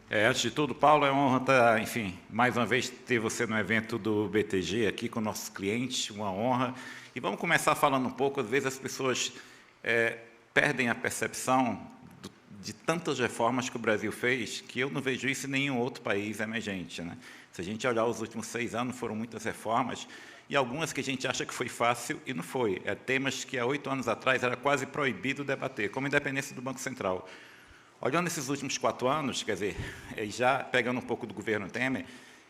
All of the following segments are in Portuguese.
Antes de tudo, Paulo, é uma honra estar, enfim, mais uma vez ter você no evento do BTG aqui com nossos clientes, uma honra. E vamos começar falando um pouco, às vezes as pessoas perdem a percepção de tantas reformas que o Brasil fez, que eu não vejo isso em nenhum outro país emergente, né? Se a gente olhar os últimos 6 anos, foram muitas reformas, e algumas que a gente acha que foi fácil e não foi. Temas que há 8 anos atrás era quase proibido debater, como a independência do Banco Central. Olhando esses últimos 4 anos, quer dizer, já pegando um pouco do governo Temer,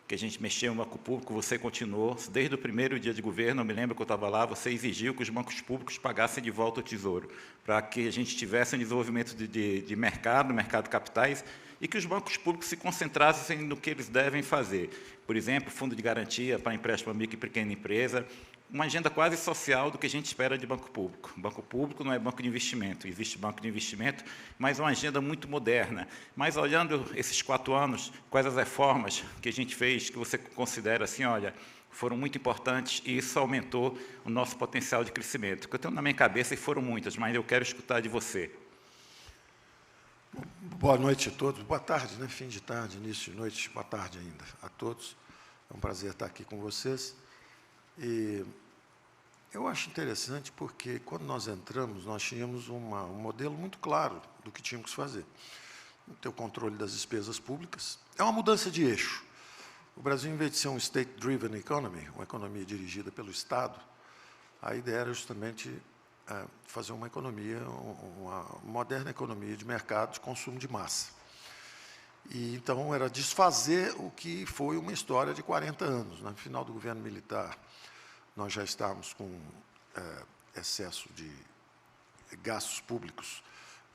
que a gente mexeu no banco público, você continuou, desde o primeiro dia de governo, eu me lembro que eu estava lá, você exigiu que os bancos públicos pagassem de volta o tesouro, para que a gente tivesse um desenvolvimento de mercado de capitais, e que os bancos públicos se concentrassem no que eles devem fazer. Por exemplo, fundo de garantia para empréstimo a micro e pequena empresa, uma agenda quase social do que a gente espera de banco público. Banco público não é banco de investimento, existe banco de investimento, mas uma agenda muito moderna. Mas, olhando esses 4 anos, quais as reformas que a gente fez, que você considera assim, olha, foram muito importantes e isso aumentou o nosso potencial de crescimento? O que eu tenho na minha cabeça, e foram muitas, mas eu quero escutar de você. Boa noite a todos. Boa tarde, né? Fim de tarde, início de noite, boa tarde ainda a todos. É um prazer estar aqui com vocês. E eu acho interessante porque, quando nós entramos, nós tínhamos um modelo muito claro do que tínhamos que fazer. Ter o controle das despesas públicas. É uma mudança de eixo. O Brasil, em vez de ser um state-driven economy, uma economia dirigida pelo Estado, a ideia era justamente fazer uma economia, uma moderna economia de mercado, de consumo de massa. E, então, era desfazer o que foi uma história de 40 anos. No final do governo militar, nós já estávamos com excesso de gastos públicos,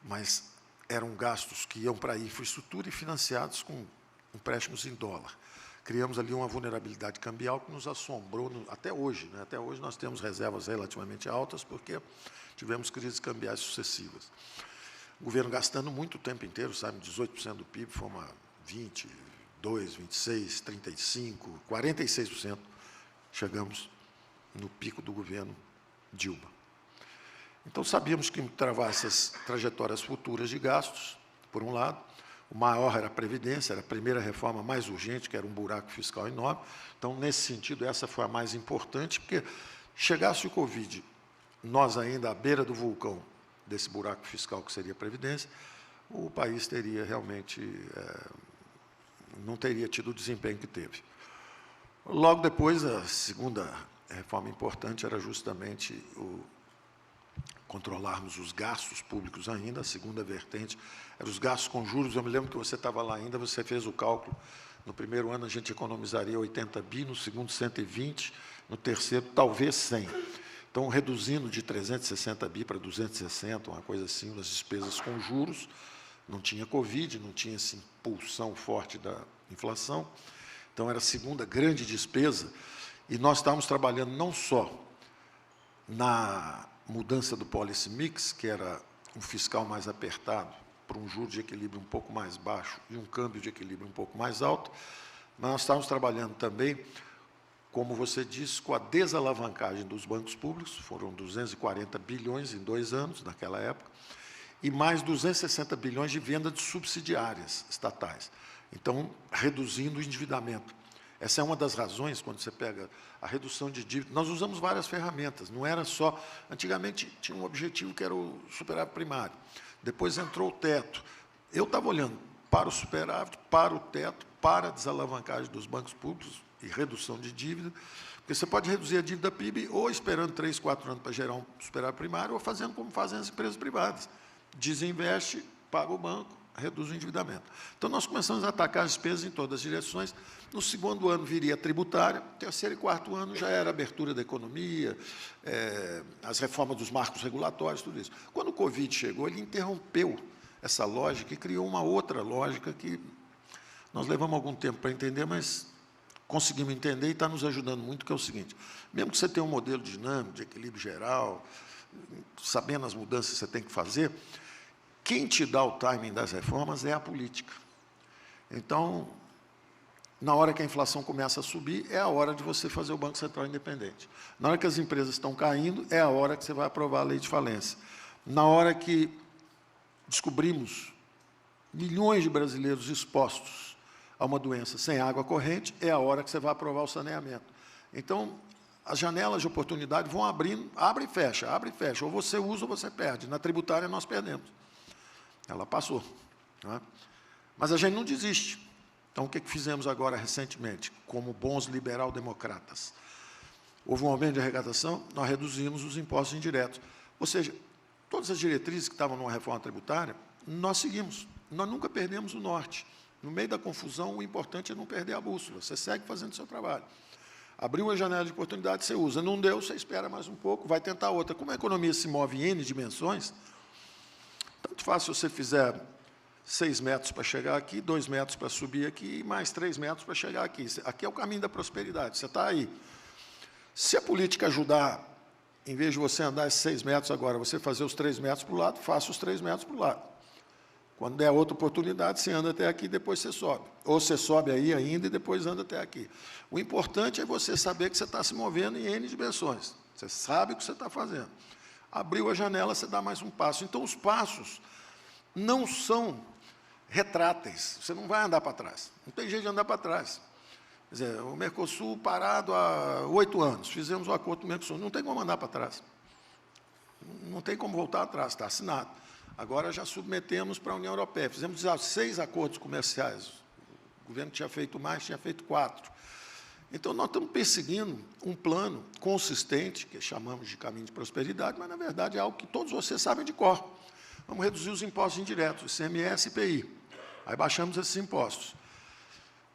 mas eram gastos que iam para a infraestrutura e financiados com empréstimos em dólar. Criamos ali uma vulnerabilidade cambial que nos assombrou até hoje. Né? Até hoje nós temos reservas relativamente altas porque tivemos crises cambiais sucessivas. O governo gastando muito o tempo inteiro, sabe, 18% do PIB, fomos a 22, 26, 35, 46%. Chegamos no pico do governo Dilma. Então, sabíamos que travar essas trajetórias futuras de gastos, por um lado, o maior era a Previdência, era a primeira reforma mais urgente, que era um buraco fiscal enorme. Então, nesse sentido, essa foi a mais importante, porque chegasse o Covid, nós ainda à beira do vulcão desse buraco fiscal que seria a Previdência, o país teria realmente, não teria tido o desempenho que teve. Logo depois, a segunda reforma importante era justamente controlarmos os gastos públicos ainda. A segunda vertente era os gastos com juros. Eu me lembro que você estava lá ainda, você fez o cálculo. No primeiro ano, a gente economizaria 80 bi, no segundo, 120, no terceiro, talvez 100. Então, reduzindo de 360 bi para 260, uma coisa assim, nas despesas com juros. Não tinha Covid, não tinha essa impulsão forte da inflação. Então, era a segunda grande despesa. E nós estávamos trabalhando não só na mudança do policy mix, que era um fiscal mais apertado, para um juro de equilíbrio um pouco mais baixo e um câmbio de equilíbrio um pouco mais alto, mas nós estávamos trabalhando também, como você disse, com a desalavancagem dos bancos públicos. Foram 240 bilhões em 2 anos, naquela época, e mais 260 bilhões de venda de subsidiárias estatais. Então, reduzindo o endividamento. Essa é uma das razões, quando você pega a redução de dívida. Nós usamos várias ferramentas, não era só... Antigamente, tinha um objetivo que era o superávit primário. Depois entrou o teto. Eu estava olhando para o superávit, para o teto, para a desalavancagem dos bancos públicos e redução de dívida, porque você pode reduzir a dívida PIB ou esperando 3, 4 anos para gerar um superávit primário, ou fazendo como fazem as empresas privadas. Desinveste, paga o banco, reduz o endividamento. Então, nós começamos a atacar as despesas em todas as direções. No segundo ano viria a tributária, terceiro e quarto ano já era a abertura da economia, as reformas dos marcos regulatórios, tudo isso. Quando o Covid chegou, ele interrompeu essa lógica e criou uma outra lógica que nós levamos algum tempo para entender, mas conseguimos entender e está nos ajudando muito, que é o seguinte: mesmo que você tenha um modelo dinâmico, de equilíbrio geral, sabendo as mudanças que você tem que fazer, quem te dá o timing das reformas é a política. Então, na hora que a inflação começa a subir, é a hora de você fazer o Banco Central independente. Na hora que as empresas estão caindo, é a hora que você vai aprovar a lei de falência. Na hora que descobrimos milhões de brasileiros expostos a uma doença sem água corrente, é a hora que você vai aprovar o saneamento. Então, as janelas de oportunidade vão abrindo, abre e fecha, ou você usa ou você perde. Na tributária, nós perdemos. Ela passou. Não é? Mas a gente não desiste. Então, o que fizemos agora recentemente, como bons liberal-democratas? Houve um aumento de arrecadação, nós reduzimos os impostos indiretos. Ou seja, todas as diretrizes que estavam numa reforma tributária, nós seguimos. Nós nunca perdemos o norte. No meio da confusão, o importante é não perder a bússola. Você segue fazendo o seu trabalho. Abriu uma janela de oportunidade, você usa. Não deu, você espera mais um pouco, vai tentar outra. Como a economia se move em N dimensões, tanto faz se você fizer 6 metros para chegar aqui, 2 metros para subir aqui e mais 3 metros para chegar aqui. Aqui é o caminho da prosperidade, você está aí. Se a política ajudar, em vez de você andar esses 6 metros agora, você fazer os 3 metros para o lado, faça os 3 metros para o lado. Quando der outra oportunidade, você anda até aqui e depois você sobe. Ou você sobe aí ainda e depois anda até aqui. O importante é você saber que você está se movendo em N dimensões. Você sabe o que você está fazendo. Abriu a janela, você dá mais um passo. Então, os passos não são retráteis. Você não vai andar para trás. Não tem jeito de andar para trás. Quer dizer, o Mercosul parado há 8 anos. Fizemos o acordo com o Mercosul. Não tem como andar para trás. Não tem como voltar atrás, está assinado. Agora já submetemos para a União Europeia. Fizemos 6 acordos comerciais. O governo tinha feito mais, tinha feito 4. Então, nós estamos perseguindo um plano consistente, que chamamos de caminho de prosperidade, mas, na verdade, é algo que todos vocês sabem de cor. Vamos reduzir os impostos indiretos, ICMS e IPI. Aí baixamos esses impostos.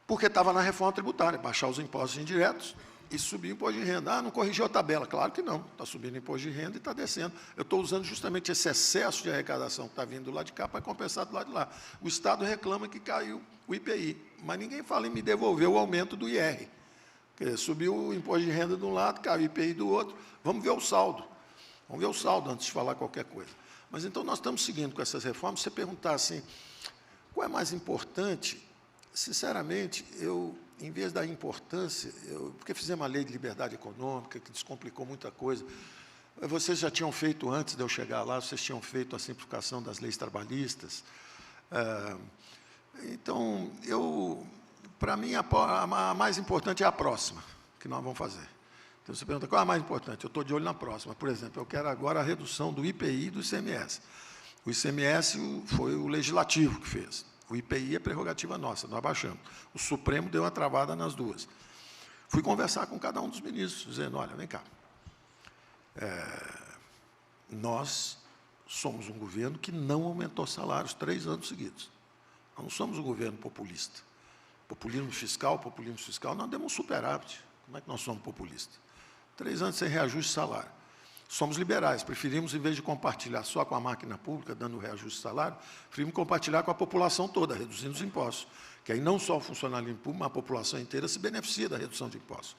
Porque estava na reforma tributária, baixar os impostos indiretos e subir o imposto de renda. Ah, não corrigiu a tabela. Claro que não. Está subindo o imposto de renda e está descendo. Eu estou usando justamente esse excesso de arrecadação que está vindo do lado de cá para compensar do lado de lá. O Estado reclama que caiu o IPI, mas ninguém fala em me devolver o aumento do IR. Quer dizer, subiu o imposto de renda de um lado, caiu o IPI do outro. Vamos ver o saldo. Vamos ver o saldo antes de falar qualquer coisa. Mas, então, nós estamos seguindo com essas reformas. Se você perguntar assim, qual é mais importante? Sinceramente, em vez da importância, porque fizemos uma lei de liberdade econômica, que descomplicou muita coisa. Vocês já tinham feito, antes de eu chegar lá, vocês tinham feito a simplificação das leis trabalhistas. Então, para mim, a mais importante é a próxima, que nós vamos fazer. Então, você pergunta, qual é a mais importante? Eu estou de olho na próxima. Por exemplo, eu quero agora a redução do IPI e do ICMS. O ICMS foi o Legislativo que fez. O IPI é prerrogativa nossa, nós baixamos. O Supremo deu uma travada nas duas. Fui conversar com cada um dos ministros, dizendo, olha, vem cá, nós somos um governo que não aumentou salários 3 anos seguidos. Nós não somos um governo populista. Populismo fiscal, nós demos um superávit. Como é que nós somos populistas? 3 anos sem reajuste de salário. Somos liberais, preferimos, em vez de compartilhar só com a máquina pública, dando reajuste de salário, preferimos compartilhar com a população toda, reduzindo os impostos. Que aí não só o funcionalismo público, mas a população inteira se beneficia da redução de impostos.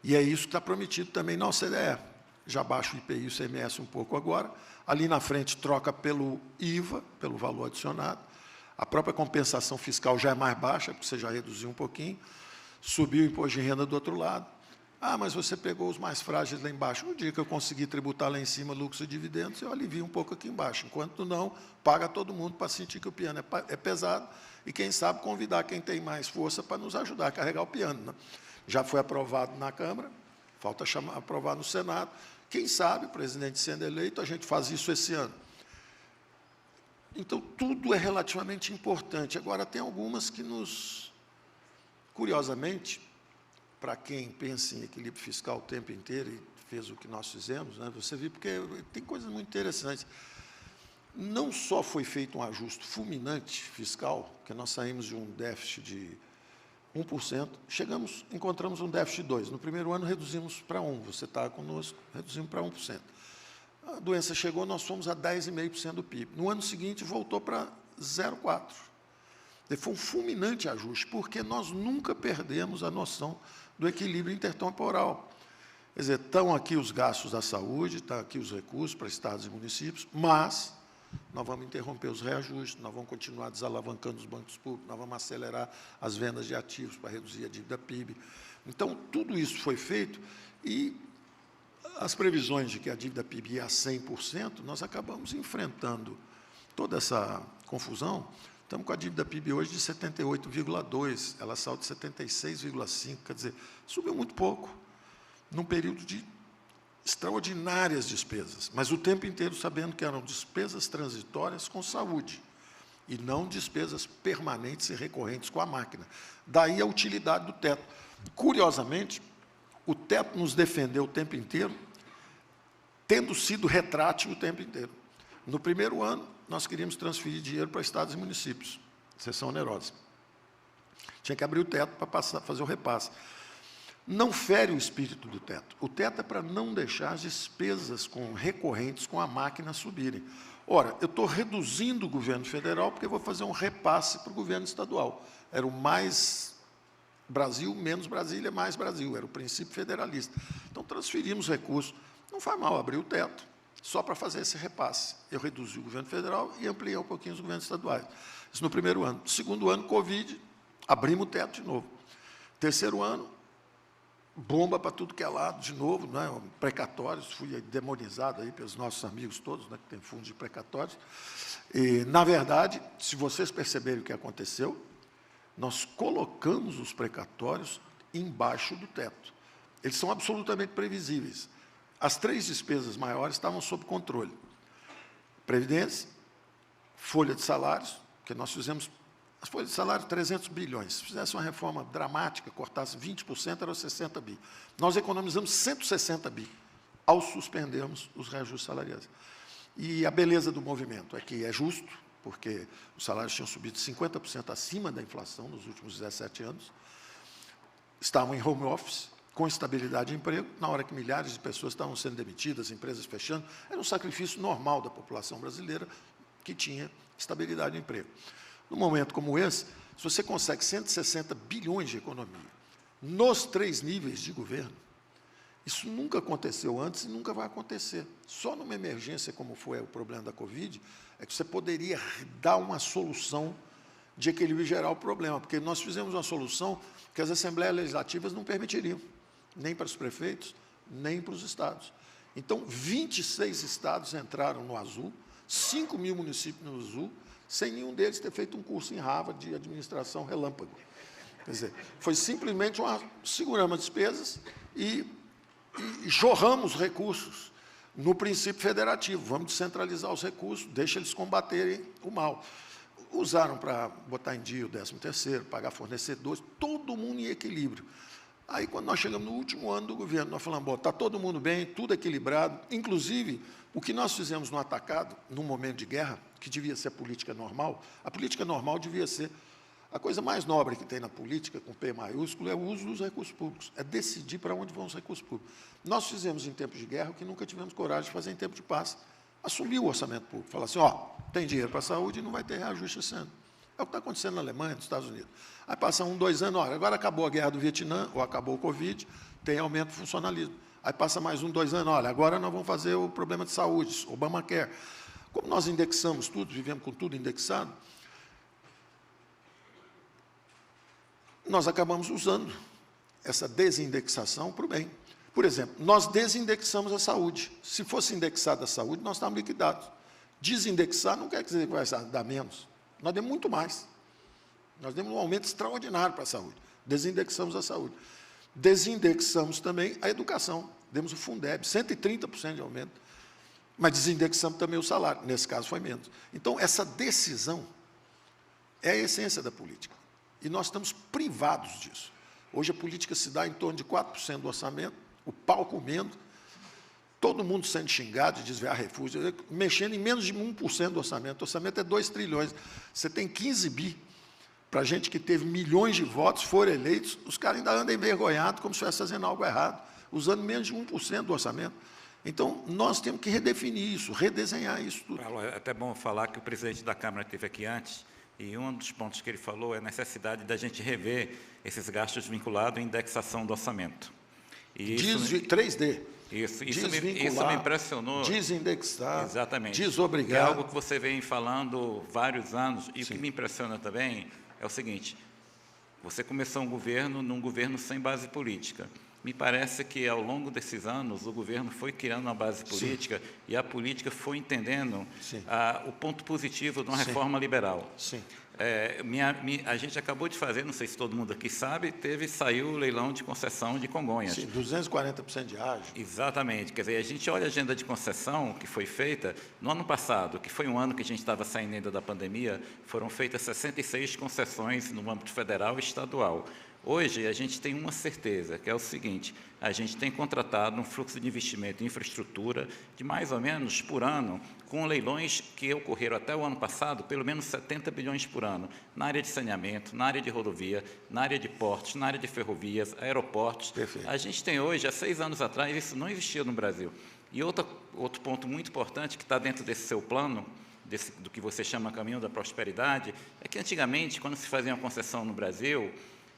E é isso que está prometido também na OCDE. Já baixa o IPI e o ICMS um pouco agora, ali na frente troca pelo IVA, pelo valor adicionado, a própria compensação fiscal já é mais baixa, porque você já reduziu um pouquinho, subiu o imposto de renda do outro lado. Ah, mas você pegou os mais frágeis lá embaixo. No dia que eu conseguir tributar lá em cima lucros e dividendos, eu alivio um pouco aqui embaixo. Enquanto não, paga todo mundo para sentir que o piano é pesado e, quem sabe, convidar quem tem mais força para nos ajudar a carregar o piano. Né? Já foi aprovado na Câmara, falta aprovar no Senado. Quem sabe, o presidente sendo eleito, a gente faz isso esse ano. Então, tudo é relativamente importante. Agora, tem algumas que nos, curiosamente, para quem pensa em equilíbrio fiscal o tempo inteiro e fez o que nós fizemos, né, você viu, porque tem coisas muito interessantes. Não só foi feito um ajuste fulminante fiscal, que nós saímos de um déficit de 1%, encontramos um déficit de 2%. No primeiro ano, reduzimos para 1%. Você está conosco, reduzimos para 1%. A doença chegou, nós fomos a 10,5% do PIB. No ano seguinte, voltou para 0,4%. Foi um fulminante ajuste, porque nós nunca perdemos a noção do equilíbrio intertemporal. Quer dizer, estão aqui os gastos da saúde, estão aqui os recursos para estados e municípios, mas nós vamos interromper os reajustes, nós vamos continuar desalavancando os bancos públicos, nós vamos acelerar as vendas de ativos para reduzir a dívida PIB. Então, tudo isso foi feito e as previsões de que a dívida PIB ia a 100%, nós acabamos enfrentando toda essa confusão, Estamos com a dívida PIB hoje de 78,2%, ela saiu de 76,5%, quer dizer, subiu muito pouco, num período de extraordinárias despesas, mas o tempo inteiro sabendo que eram despesas transitórias com saúde, e não despesas permanentes e recorrentes com a máquina. Daí a utilidade do teto. Curiosamente, o teto nos defendeu o tempo inteiro, tendo sido retrátil o tempo inteiro. No primeiro ano, nós queríamos transferir dinheiro para estados e municípios, sessão onerosa. Tinha que abrir o teto para fazer o repasse. Não fere o espírito do teto. O teto é para não deixar as despesas recorrentes com a máquina subirem. Ora, eu estou reduzindo o governo federal porque eu vou fazer um repasse para o governo estadual. Era o mais Brasil, menos Brasília, mais Brasil. Era o princípio federalista. Então, transferimos recursos. Não faz mal abrir o teto, só para fazer esse repasse. Eu reduzi o governo federal e ampliei um pouquinho os governos estaduais. Isso no primeiro ano. Segundo ano, Covid, abrimos o teto de novo. Terceiro ano, bomba para tudo que é lado, de novo, né? Precatórios, fui demonizado aí pelos nossos amigos todos, né, que tem fundos de precatórios. E, na verdade, se vocês perceberem o que aconteceu, nós colocamos os precatórios embaixo do teto. Eles são absolutamente previsíveis. As três despesas maiores estavam sob controle. Previdência, folha de salários, que nós fizemos, as folhas de salário, 300 bilhões. Se fizesse uma reforma dramática, cortasse 20%, eram 60 bi. Nós economizamos 160 bi, ao suspendermos os reajustes salariais. E a beleza do movimento é que é justo, porque os salários tinham subido 50% acima da inflação nos últimos 17 anos, estavam em home office, com estabilidade de emprego, na hora que milhares de pessoas estavam sendo demitidas, empresas fechando, era um sacrifício normal da população brasileira que tinha estabilidade de emprego. Num momento como esse, se você consegue 160 bilhões de economia nos 3 níveis de governo, isso nunca aconteceu antes e nunca vai acontecer. Só numa emergência como foi o problema da Covid, é que você poderia dar uma solução de equilíbrio geral ao problema, porque nós fizemos uma solução que as assembleias legislativas não permitiriam, nem para os prefeitos, nem para os estados. Então, 26 estados entraram no azul, 5 mil municípios no azul, sem nenhum deles ter feito um curso em Harvard de administração relâmpago. Quer dizer, foi simplesmente seguramos as despesas e jorramos recursos no princípio federativo. Vamos descentralizar os recursos, deixa eles combaterem o mal. Usaram para botar em dia o 13º, pagar fornecedores, todo mundo em equilíbrio. Aí, quando nós chegamos no último ano do governo, nós falamos, está todo mundo bem, tudo equilibrado, inclusive, o que nós fizemos no atacado, num momento de guerra, que devia ser a política normal devia ser a coisa mais nobre que tem na política, com P maiúsculo, é o uso dos recursos públicos, é decidir para onde vão os recursos públicos. Nós fizemos em tempo de guerra o que nunca tivemos coragem de fazer em tempo de paz, assumir o orçamento público, falar assim, tem dinheiro para a saúde e não vai ter reajuste esse ano. É o que está acontecendo na Alemanha, nos Estados Unidos. Aí passa 1, 2 anos, agora acabou a guerra do Vietnã, ou acabou o Covid, tem aumento do funcionalismo. Aí passa mais 1, 2 anos, agora nós vamos fazer o problema de saúde, Obamacare. Como nós indexamos tudo, vivemos com tudo indexado, nós acabamos usando essa desindexação para o bem. Por exemplo, nós desindexamos a saúde. Se fosse indexada a saúde, nós estávamos liquidados. Desindexar não quer dizer que vai dar menos. Nós demos muito mais. Nós demos um aumento extraordinário para a saúde. Desindexamos a saúde. Desindexamos também a educação. Demos o Fundeb, 130% de aumento. Mas desindexamos também o salário. Nesse caso, foi menos. Então, essa decisão é a essência da política. E nós estamos privados disso. Hoje, a política se dá em torno de 4% do orçamento, o pau comendo, todo mundo sendo xingado de desviar refúgio, mexendo em menos de 1% do orçamento. O orçamento é 2 trilhões. Você tem 15 bi para gente que teve milhões de votos, foram eleitos, os caras ainda andam envergonhados, como se estivesse fazendo algo errado, usando menos de 1% do orçamento. Então, nós temos que redefinir isso, redesenhar isso tudo. Paulo, é até bom falar que o presidente da Câmara esteve aqui antes, e um dos pontos que ele falou é a necessidade da gente rever esses gastos vinculados à indexação do orçamento. E 3D. Isso me impressionou. Desindexar, exatamente, desobrigar. É algo que você vem falando vários anos, e Sim. O que me impressiona também é o seguinte, você começou um governo num governo sem base política, Me parece que, ao longo desses anos, o governo foi criando uma base política. Sim. E a política foi entendendo o ponto positivo de uma reforma liberal. Sim. A gente acabou de fazer, não sei se todo mundo aqui sabe, saiu o leilão de concessão de Congonhas. Sim, 240% de ágio. Exatamente. Quer dizer, a gente olha a agenda de concessão que foi feita no ano passado, que foi um ano que a gente estava saindo ainda da pandemia, foram feitas 66 concessões no âmbito federal e estadual. Hoje, a gente tem uma certeza, que é o seguinte: a gente tem contratado um fluxo de investimento em infraestrutura de mais ou menos por ano, com leilões que ocorreram até o ano passado, pelo menos 70 bilhões por ano, na área de saneamento, na área de rodovia, na área de portos, na área de ferrovias, aeroportos. Perfeito. A gente tem hoje, há 6 anos atrás, isso não existia no Brasil. E outro ponto muito importante que está dentro desse seu plano, do que você chama caminho da prosperidade, é que antigamente, quando se fazia uma concessão no Brasil,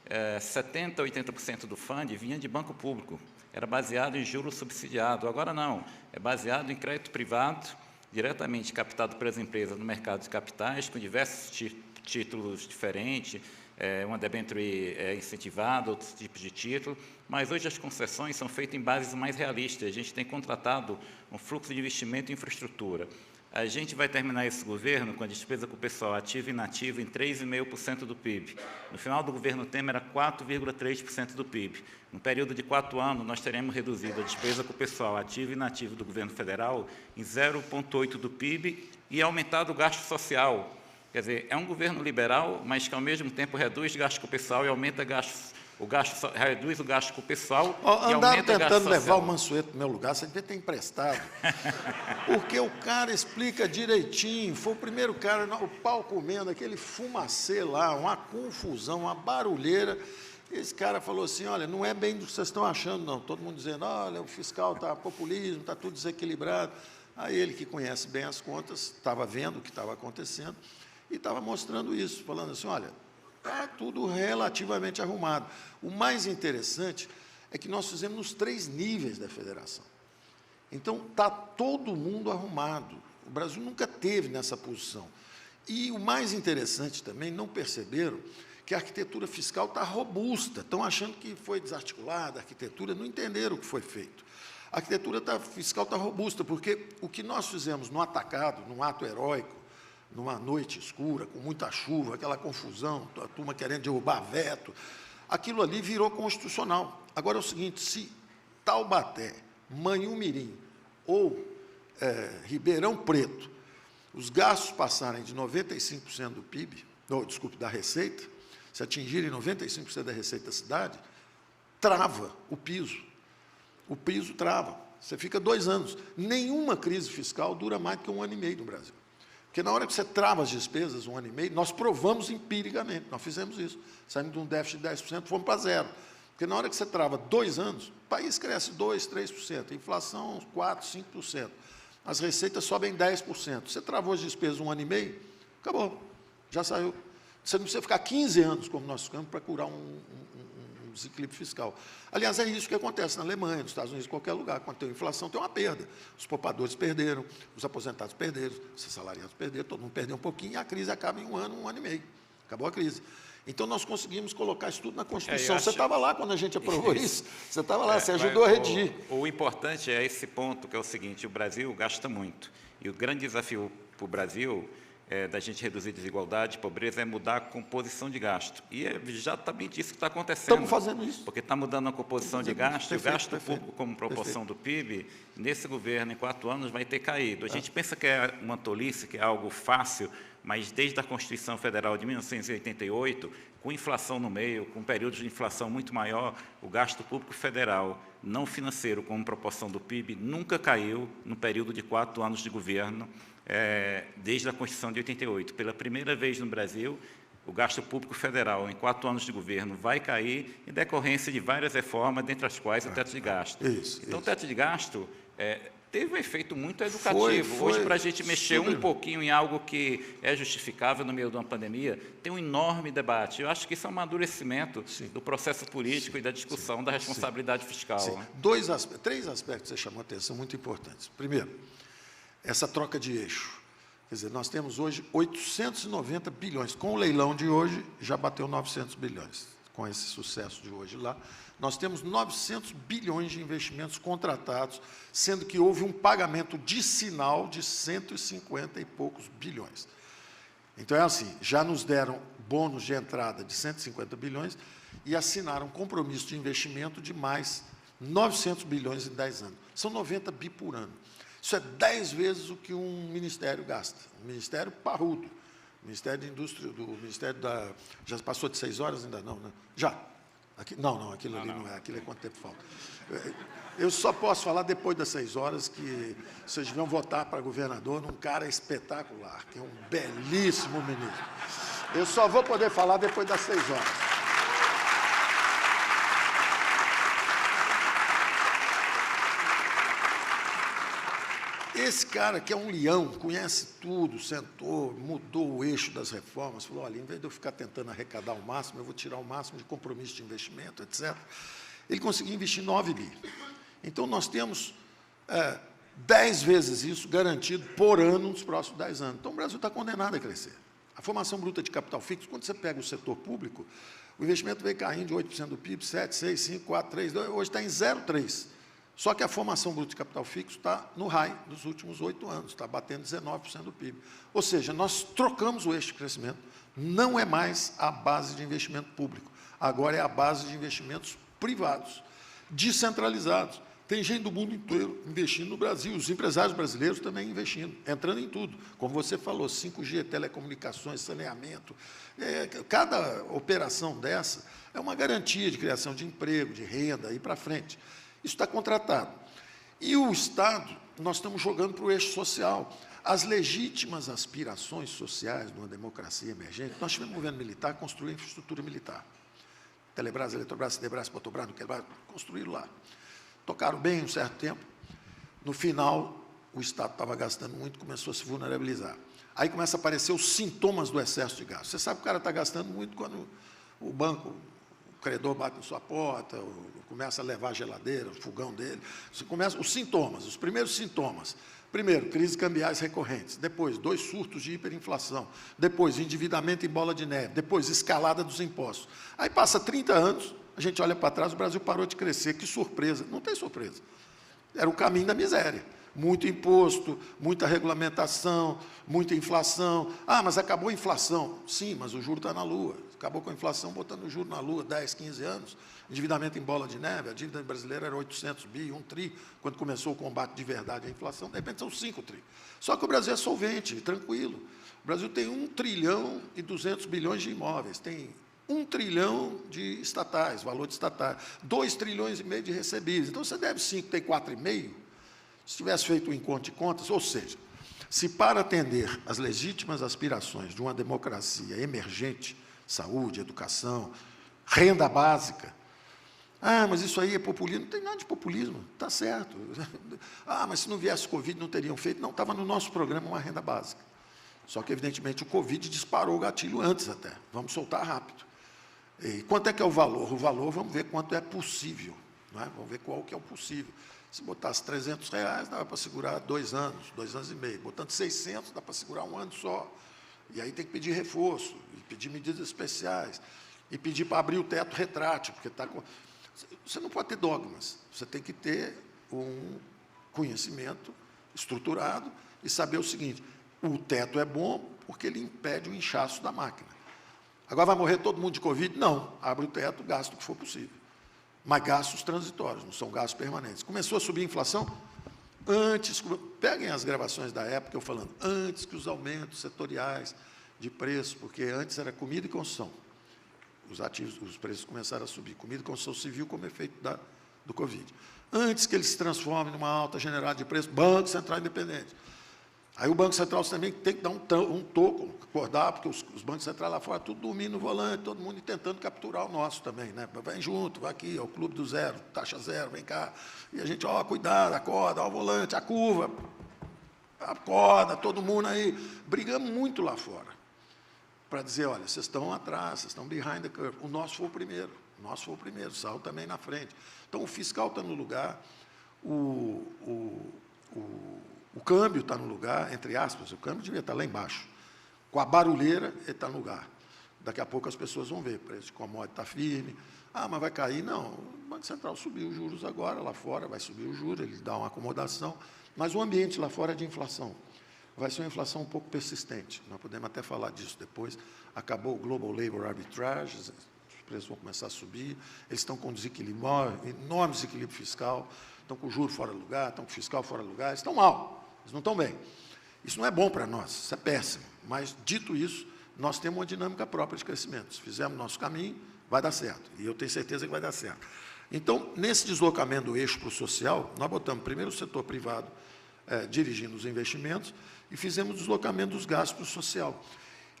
70% a 80% do FUND vinha de banco público, era baseado em juros subsidiado. Agora não, é baseado em crédito privado, diretamente captado pelas empresas no mercado de capitais, com diversos títulos diferentes, uma debênture incentivada, outros tipos de título, mas hoje as concessões são feitas em bases mais realistas. A gente tem contratado um fluxo de investimento em infraestrutura. A gente vai terminar esse governo com a despesa com o pessoal ativo e inativo em 3,5% do PIB. No final do governo Temer, era 4,3% do PIB. No período de 4 anos, nós teremos reduzido a despesa com o pessoal ativo e inativo do governo federal em 0,8% do PIB e aumentado o gasto social. Quer dizer, é um governo liberal, mas que, ao mesmo tempo, reduz gasto com o pessoal e aumenta reduz o gasto com o pessoal e aumenta o gasto social. Tentando levar o Mansueto no meu lugar, você devia ter emprestado. Porque o cara explica direitinho, foi o primeiro cara, o pau comendo, aquele fumacê lá, uma confusão, uma barulheira. Esse cara falou assim: olha, não é bem do que vocês estão achando, não. Todo mundo dizendo: olha, o fiscal está populismo, está tudo desequilibrado. Aí ele, que conhece bem as contas, estava vendo o que estava acontecendo e estava mostrando isso, falando assim: olha, está tudo relativamente arrumado. O mais interessante é que nós fizemos nos 3 níveis da federação. Então, está todo mundo arrumado. O Brasil nunca teve nessa posição. E o mais interessante também, não perceberam que a arquitetura fiscal está robusta. Estão achando que foi desarticulada a arquitetura, não entenderam o que foi feito. A arquitetura fiscal está robusta, porque o que nós fizemos no atacado, num ato heróico, numa noite escura, com muita chuva, aquela confusão, a turma querendo derrubar veto, aquilo ali virou constitucional. Agora é o seguinte: se Taubaté, Manhumirim ou Ribeirão Preto, os gastos passarem de 95% do PIB, da receita, se atingirem 95% da receita da cidade, trava o piso. O piso trava. Você fica 2 anos. Nenhuma crise fiscal dura mais do que 1 ano e meio no Brasil. Porque na hora que você trava as despesas, 1 ano e meio, nós provamos empiricamente, nós fizemos isso. Saímos de um déficit de 10%, fomos para 0%. Porque na hora que você trava 2 anos, o país cresce 2%, 3%, a inflação 4%, 5%. As receitas sobem 10%. Você travou as despesas 1 ano e meio, acabou, já saiu. Você não precisa ficar 15 anos, como nós ficamos, para curar um desequilíbrio fiscal. Aliás, é isso que acontece na Alemanha, nos Estados Unidos, em qualquer lugar. Quando tem inflação, tem uma perda. Os poupadores perderam, os aposentados perderam, os assalariados perderam, todo mundo perdeu um pouquinho, e a crise acaba em 1 ano, 1 ano e meio. Acabou a crise. Então, nós conseguimos colocar isso tudo na Constituição. Você estava lá quando a gente aprovou isso. Você estava lá, você ajudou a redigir. O importante é esse ponto, que é o seguinte: o Brasil gasta muito. E o grande desafio para o Brasil da gente reduzir desigualdade, pobreza, é mudar a composição de gasto. E é exatamente isso que está acontecendo. Estamos fazendo isso. Porque está mudando a composição de gasto, e o gasto público como proporção do PIB, nesse governo, em 4 anos, vai ter caído. A gente pensa que é uma tolice, que é algo fácil, mas desde a Constituição Federal de 1988, com inflação no meio, com períodos de inflação muito maior, o gasto público federal não financeiro como proporção do PIB nunca caiu no período de 4 anos de governo, desde a Constituição de 88. Pela primeira vez no Brasil, o gasto público federal, em 4 anos de governo, vai cair em decorrência de várias reformas, dentre as quais o teto de gasto. Então, o teto de gasto teve um efeito muito educativo. Hoje, para a gente mexer um pouquinho em algo que é justificável no meio de uma pandemia, tem um enorme debate. Eu acho que isso é um amadurecimento do processo político e da discussão da responsabilidade fiscal. 3 aspectos que você chamou a atenção muito importantes. Primeiro, essa troca de eixo. Quer dizer, nós temos hoje 890 bilhões. Com o leilão de hoje, já bateu 900 bilhões. com esse sucesso de hoje lá. Nós temos 900 bilhões de investimentos contratados, sendo que houve um pagamento de sinal de 150 e poucos bilhões. Então, é assim, já nos deram bônus de entrada de 150 bilhões e assinaram um compromisso de investimento de mais 900 bilhões em 10 anos. São 90 bi por ano. Isso é 10 vezes o que um ministério gasta. Um ministério parrudo. O Ministério da Indústria, do Ministério da... Já passou de 6 horas? Ainda não, né? Já. Aqui, não, aquilo ali não é. Aquilo é quanto tempo falta. Eu só posso falar depois das 6 horas que vocês vão votar para governador num cara espetacular, que é um belíssimo ministro. Eu só vou poder falar depois das 6 horas. Esse cara, que é um leão, conhece tudo, sentou, mudou o eixo das reformas, falou, olha, em vez de eu ficar tentando arrecadar o máximo, eu vou tirar o máximo de compromisso de investimento, etc. Ele conseguiu investir 9 bi. Então, nós temos 10 vezes isso garantido por ano nos próximos 10 anos. Então, o Brasil está condenado a crescer. A formação bruta de capital fixo, quando você pega o setor público, o investimento veio caindo de 8% do PIB, 7, 6, 5, 4, 3, 2, hoje está em 0,3%. Só que a formação bruta de capital fixo está no high dos últimos 8 anos, está batendo 19% do PIB. Ou seja, nós trocamos o eixo de crescimento, não é mais a base de investimento público, agora é a base de investimentos privados, descentralizados. Tem gente do mundo inteiro investindo no Brasil, os empresários brasileiros também investindo, entrando em tudo. Como você falou, 5G, telecomunicações, saneamento. Cada operação dessa é uma garantia de criação de emprego, de renda, e para frente. Isso está contratado. E o Estado, nós estamos jogando para o eixo social. As legítimas aspirações sociais de uma democracia emergente, nós tivemos um governo militar construir infraestrutura militar. Telebrás, Eletrobras, Sidebras, Petrobras, construíram lá. Tocaram bem um certo tempo. No final, o Estado estava gastando muito, começou a se vulnerabilizar. Aí começa a aparecer os sintomas do excesso de gasto. Você sabe que o cara está gastando muito quando o banco, o credor bate na sua porta, começa a levar a geladeira, o fogão dele. Você começa os sintomas, os primeiros sintomas. Primeiro, crises cambiais recorrentes. Depois, 2 surtos de hiperinflação. Depois, endividamento em bola de neve. Depois, escalada dos impostos. Aí passa 30 anos, a gente olha para trás, o Brasil parou de crescer. Que surpresa. Não tem surpresa. Era o caminho da miséria. Muito imposto, muita regulamentação, muita inflação. Ah, mas acabou a inflação. Sim, mas o juro está na lua. Acabou com a inflação, botando o juro na lua, 10, 15 anos. Endividamento em bola de neve, a dívida brasileira era 800 bi, 1 tri, quando começou o combate de verdade à inflação, de repente são 5 tri. Só que o Brasil é solvente, tranquilo. O Brasil tem 1 trilhão e 200 bilhões de imóveis, tem 1 trilhão de estatais, valor de estatais, 2 trilhões e meio de recebíveis. Então, você deve 5, tem 4,5. Se tivesse feito um encontro de contas, ou seja, se para atender às legítimas aspirações de uma democracia emergente, saúde, educação, renda básica, ah, mas isso aí é populismo. Não tem nada de populismo, está certo. Ah, mas se não viesse o Covid, não teriam feito. Não, estava no nosso programa uma renda básica. Só que, evidentemente, o Covid disparou o gatilho antes até. Vamos soltar rápido. E quanto é que é o valor? O valor, vamos ver quanto é possível. Não é? Vamos ver qual que é o possível. Se botasse R$300, dava para segurar 2 anos, 2 anos e meio. Botando 600, dá para segurar 1 ano só. E aí tem que pedir reforço, e pedir medidas especiais, e pedir para abrir o teto retrátil, porque está com... Você não pode ter dogmas, você tem que ter um conhecimento estruturado e saber o seguinte, o teto é bom porque ele impede o inchaço da máquina. Agora vai morrer todo mundo de Covid? Não, abre o teto, gasta o que for possível. Mas gastos transitórios, não são gastos permanentes. Começou a subir a inflação? Antes, peguem as gravações da época, eu falando, antes que os aumentos setoriais de preço, porque antes era comida e construção. Os ativos, os preços começaram a subir. Comida e construção civil como efeito do Covid. Antes que ele se transforme numa alta generada de preço, Banco Central Independente. Aí o Banco Central também tem que dar um toco, acordar, porque os bancos centrais lá fora, tudo dormindo no volante, todo mundo tentando capturar o nosso também, né? Vem junto, vai aqui, o clube do zero, taxa zero, vem cá. E a gente, ó, cuidado, acorda, ó, o volante, a curva, acorda, todo mundo aí. Brigamos muito lá fora, para dizer, olha, vocês estão atrás, vocês estão behind the curve. O nosso foi o primeiro, o sal também na frente. Então, o fiscal está no lugar, o câmbio está no lugar, entre aspas, o câmbio devia estar lá embaixo. Com a barulheira, ele está no lugar. Daqui a pouco as pessoas vão ver, o preço de commodity está firme. Ah, mas vai cair? Não, o Banco Central subiu os juros agora, lá fora vai subir os juros, ele dá uma acomodação, mas o ambiente lá fora é de inflação. Vai ser uma inflação um pouco persistente, nós podemos até falar disso depois. Acabou o Global Labor Arbitrage, os preços vão começar a subir, eles estão com desequilíbrio, enorme desequilíbrio fiscal, estão com o juro fora do lugar, estão com o fiscal fora do lugar, eles estão mal, eles não estão bem. Isso não é bom para nós, isso é péssimo, mas, dito isso, nós temos uma dinâmica própria de crescimento. Se fizermos nosso caminho, vai dar certo, e eu tenho certeza que vai dar certo. Então, nesse deslocamento do eixo para o social, nós botamos primeiro o setor privado dirigindo os investimentos e fizemos o deslocamento dos gastos para o social.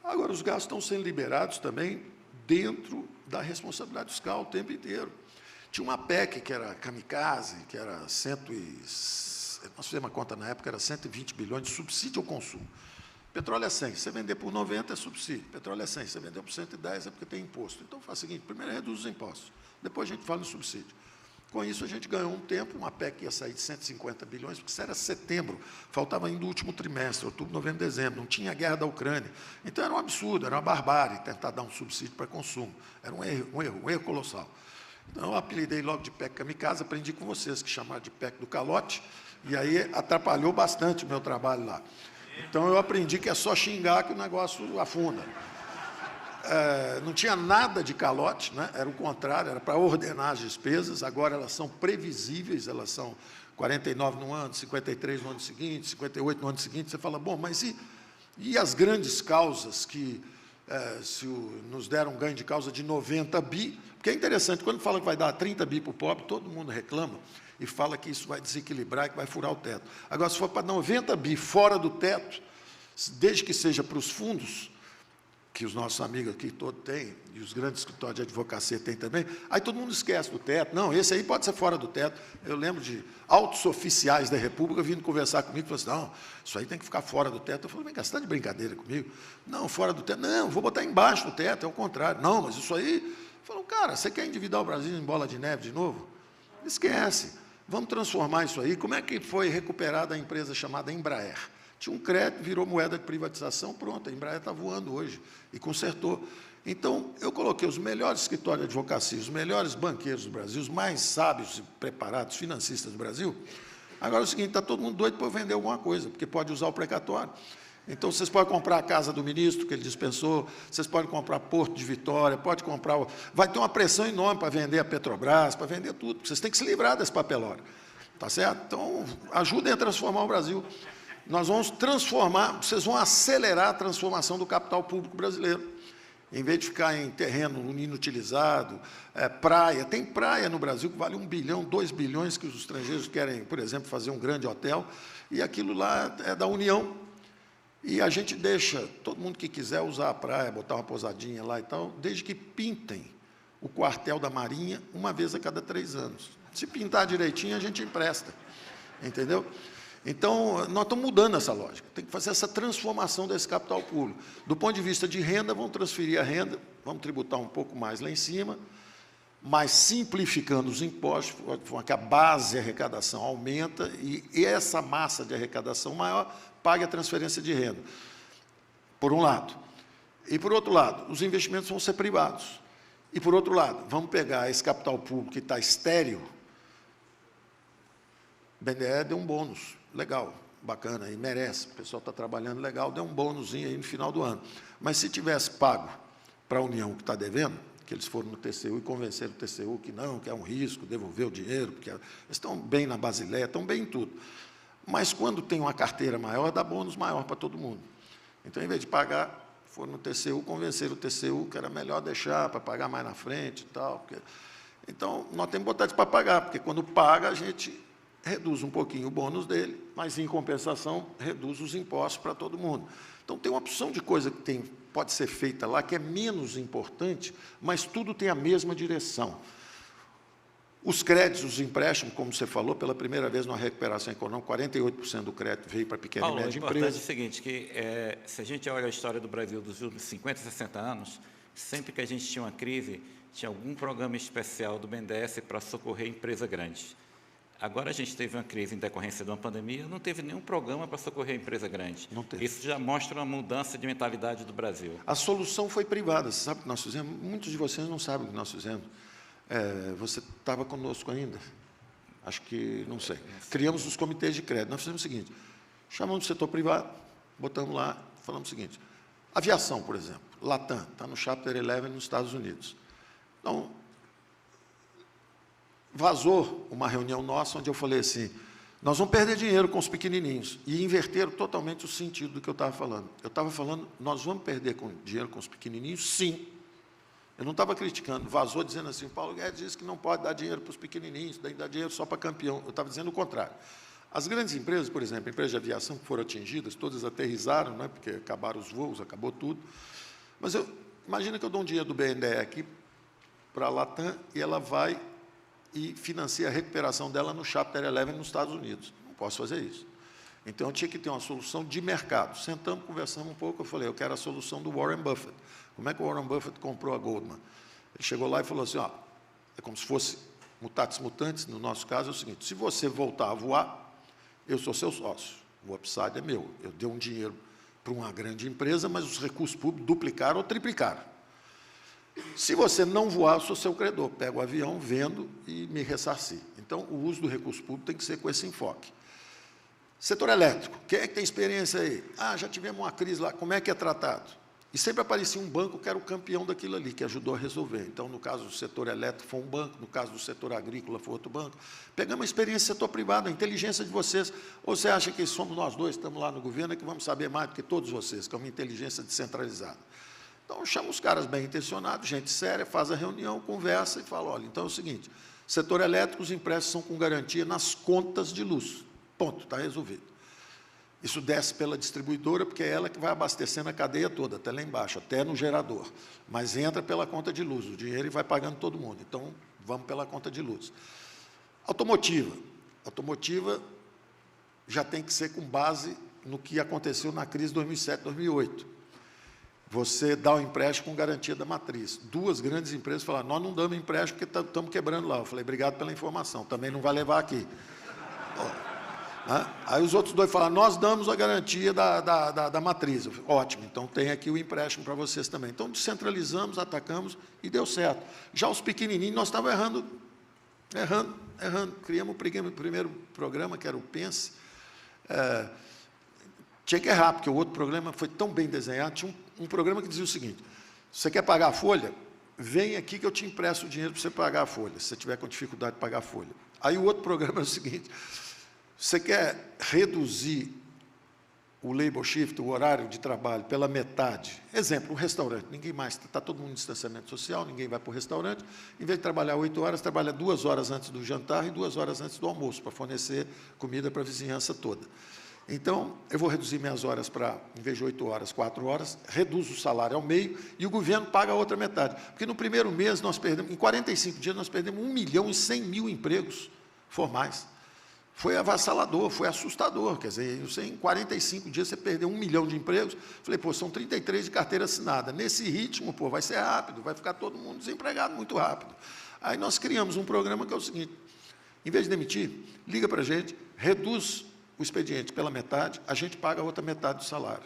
Agora, os gastos estão sendo liberados também dentro da responsabilidade fiscal o tempo inteiro. Tinha uma PEC que era kamikaze, que era nós fizemos uma conta na época, era 120 bilhões de subsídio ao consumo. Petróleo é 100, você vender por 90 é subsídio, petróleo é 100, você vender por 110 é porque tem imposto. Então, faz o seguinte, primeiro reduz os impostos, depois a gente fala em subsídio. Com isso, a gente ganhou um tempo, uma PEC ia sair de 150 bilhões, porque isso era setembro, faltava ainda o último trimestre, outubro, novembro, dezembro, não tinha a guerra da Ucrânia. Então, era um absurdo, era uma barbárie tentar dar um subsídio para consumo. Era um erro colossal. Então, eu apelidei logo de PEC kamikaze, aprendi com vocês, que chamaram de PEC do calote, e aí atrapalhou bastante o meu trabalho lá. Então, eu aprendi que é só xingar que o negócio afunda. Não tinha nada de calote, né? Era o contrário, era para ordenar as despesas, agora elas são previsíveis, elas são 49 no ano, 53 no ano seguinte, 58 no ano seguinte, você fala, bom, mas e as grandes causas que nos deram um ganho de causa de 90 bi, porque é interessante, quando fala que vai dar 30 bi para o pobre, todo mundo reclama, e fala que isso vai desequilibrar, que vai furar o teto. Agora, se for para 90 bi fora do teto, desde que seja para os fundos, que os nossos amigos aqui todos têm, e os grandes escritórios de advocacia têm também, aí todo mundo esquece do teto. Não, esse aí pode ser fora do teto. Eu lembro de altos oficiais da República vindo conversar comigo e falaram assim, não, isso aí tem que ficar fora do teto. Eu falei, vem cá, você está de brincadeira comigo? Não, fora do teto. Não, vou botar embaixo do teto, é o contrário. Não, mas isso aí... Falou, cara, você quer endividar o Brasil em bola de neve de novo? Esquece. Vamos transformar isso aí. Como é que foi recuperada a empresa chamada Embraer? Tinha um crédito, virou moeda de privatização, pronto, a Embraer está voando hoje, e consertou. Então, eu coloquei os melhores escritórios de advocacia, os melhores banqueiros do Brasil, os mais sábios e preparados financistas do Brasil. Agora é o seguinte, está todo mundo doido para vender alguma coisa, porque pode usar o precatório. Então, vocês podem comprar a casa do ministro, que ele dispensou, vocês podem comprar Porto de Vitória, pode comprar... Vai ter uma pressão enorme para vender a Petrobras, para vender tudo, vocês têm que se livrar desse papelório, tá certo? Então, ajudem a transformar o Brasil. Nós vamos transformar, vocês vão acelerar a transformação do capital público brasileiro. Em vez de ficar em terreno inutilizado, praia, tem praia no Brasil que vale 1 bilhão, 2 bilhões, que os estrangeiros querem, por exemplo, fazer um grande hotel, e aquilo lá é da União. E a gente deixa todo mundo que quiser usar a praia, botar uma pousadinha lá e tal, desde que pintem o quartel da Marinha uma vez a cada 3 anos. Se pintar direitinho, a gente empresta, entendeu? Então, nós estamos mudando essa lógica, tem que fazer essa transformação desse capital público. Do ponto de vista de renda, vamos transferir a renda, vamos tributar um pouco mais lá em cima, mas simplificando os impostos, de forma que a base de arrecadação aumenta e essa massa de arrecadação maior pague a transferência de renda, por um lado. E, por outro lado, os investimentos vão ser privados. E, por outro lado, vamos pegar esse capital público que está estéril, o BNDES deu um bônus, legal, bacana, e merece, o pessoal está trabalhando legal, deu um bônusinho aí no final do ano. Mas se tivesse pago para a União que está devendo, que eles foram no TCU e convenceram o TCU que não, que é um risco, devolver o dinheiro, porque eles estão bem na Basileia, estão bem em tudo. Mas, quando tem uma carteira maior, dá bônus maior para todo mundo. Então, em vez de pagar, foram no TCU, convenceram o TCU que era melhor deixar para pagar mais na frente e tal. Porque... Então, nós temos que botar isso para pagar, porque quando paga, a gente reduz um pouquinho o bônus dele, mas, em compensação, reduz os impostos para todo mundo. Então, tem uma opção de coisa que pode ser feita lá, que é menos importante, mas tudo tem a mesma direção. Os créditos, os empréstimos, como você falou, pela primeira vez numa recuperação econômica, 48% do crédito veio para pequena e média empresa. O importante é o seguinte, que se a gente olha a história do Brasil dos últimos 50, 60 anos, sempre que a gente tinha uma crise, tinha algum programa especial do BNDES para socorrer empresa grande. Agora a gente teve uma crise em decorrência de uma pandemia, não teve nenhum programa para socorrer a empresa grande. Não teve. Isso já mostra uma mudança de mentalidade do Brasil. A solução foi privada. Você sabe o que nós fizemos? Muitos de vocês não sabem o que nós fizemos. Você estava conosco ainda? Acho que, não sei. Criamos os comitês de crédito. Nós fizemos o seguinte, chamamos o setor privado, botamos lá, falamos o seguinte, aviação, por exemplo, Latam, está no Chapter 11 nos Estados Unidos. Então, vazou uma reunião nossa onde eu falei assim, nós vamos perder dinheiro com os pequenininhos, e inverteram totalmente o sentido do que eu estava falando. Eu estava falando, nós vamos perder dinheiro com os pequenininhos? Sim. Eu não estava criticando, vazou dizendo assim, Paulo Guedes disse que não pode dar dinheiro para os pequenininhos, tem que dar dinheiro só para campeão. Eu estava dizendo o contrário. As grandes empresas, por exemplo, empresas de aviação que foram atingidas, todas aterrizaram, né, porque acabaram os voos, acabou tudo. Mas imagina que eu dou um dinheiro do BNDE aqui para a Latam e ela vai e financia a recuperação dela no Chapter 11 nos Estados Unidos. Não posso fazer isso. Então, eu tinha que ter uma solução de mercado. Sentamos, conversamos um pouco, eu falei, eu quero a solução do Warren Buffett. Como é que o Warren Buffett comprou a Goldman? Ele chegou lá e falou assim, é como se fosse mutatis mutandis, no nosso caso é o seguinte, se você voltar a voar, eu sou seu sócio, o upside é meu. Eu dei um dinheiro para uma grande empresa, mas os recursos públicos duplicaram ou triplicaram. Se você não voar, eu sou seu credor, pego o avião, vendo e me ressarci. Então, o uso do recurso público tem que ser com esse enfoque. Setor elétrico, quem é que tem experiência aí? Já tivemos uma crise lá, como é que é tratado? E sempre aparecia um banco que era o campeão daquilo ali, que ajudou a resolver. Então, no caso do setor elétrico, foi um banco, no caso do setor agrícola, foi outro banco. Pegamos a experiência do setor privado, a inteligência de vocês. Ou você acha que somos nós dois, estamos lá no governo, que vamos saber mais do que todos vocês, que é uma inteligência descentralizada. Então, chama os caras bem intencionados, gente séria, faz a reunião, conversa e fala, olha, então é o seguinte, setor elétrico, os empréstimos são com garantia nas contas de luz. Ponto, está resolvido. Isso desce pela distribuidora, porque é ela que vai abastecendo a cadeia toda, até lá embaixo, até no gerador. Mas entra pela conta de luz, o dinheiro e vai pagando todo mundo. Então, vamos pela conta de luz. Automotiva. Automotiva já tem que ser com base no que aconteceu na crise de 2007, 2008. Você dá o empréstimo com garantia da matriz. Duas grandes empresas falaram, nós não damos empréstimo porque estamos quebrando lá. Eu falei, obrigado pela informação, também não vai levar aqui. Aí os outros dois falaram, nós damos a garantia da matriz. Eu falei, ótimo, então tem aqui o empréstimo para vocês também. Então, descentralizamos, atacamos e deu certo. Já os pequenininhos, nós estávamos errando. Criamos o primeiro programa, que era o Pense. Tinha que errar, porque o outro programa foi tão bem desenhado. Tinha um programa que dizia o seguinte, você quer pagar a folha? Vem aqui que eu te empresto o dinheiro para você pagar a folha, se você tiver com dificuldade de pagar a folha. Aí o outro programa é o seguinte, você quer reduzir o labor shift, o horário de trabalho, pela metade? Exemplo, um restaurante, ninguém mais, está todo mundo em distanciamento social, ninguém vai para o restaurante, em vez de trabalhar 8 horas, trabalha 2 horas antes do jantar e 2 horas antes do almoço, para fornecer comida para a vizinhança toda. Então, eu vou reduzir minhas horas para, em vez de 8 horas, 4 horas, reduzo o salário ao meio e o governo paga a outra metade. Porque no primeiro mês, nós perdemos, em 45 dias, nós perdemos 1.100.000 empregos formais. Foi avassalador, foi assustador, quer dizer, em 45 dias você perdeu 1 milhão de empregos, falei, são 33 de carteira assinada, nesse ritmo, vai ser rápido, vai ficar todo mundo desempregado muito rápido. Aí nós criamos um programa que é o seguinte, em vez de demitir, liga para a gente, reduz o expediente pela metade, a gente paga a outra metade do salário.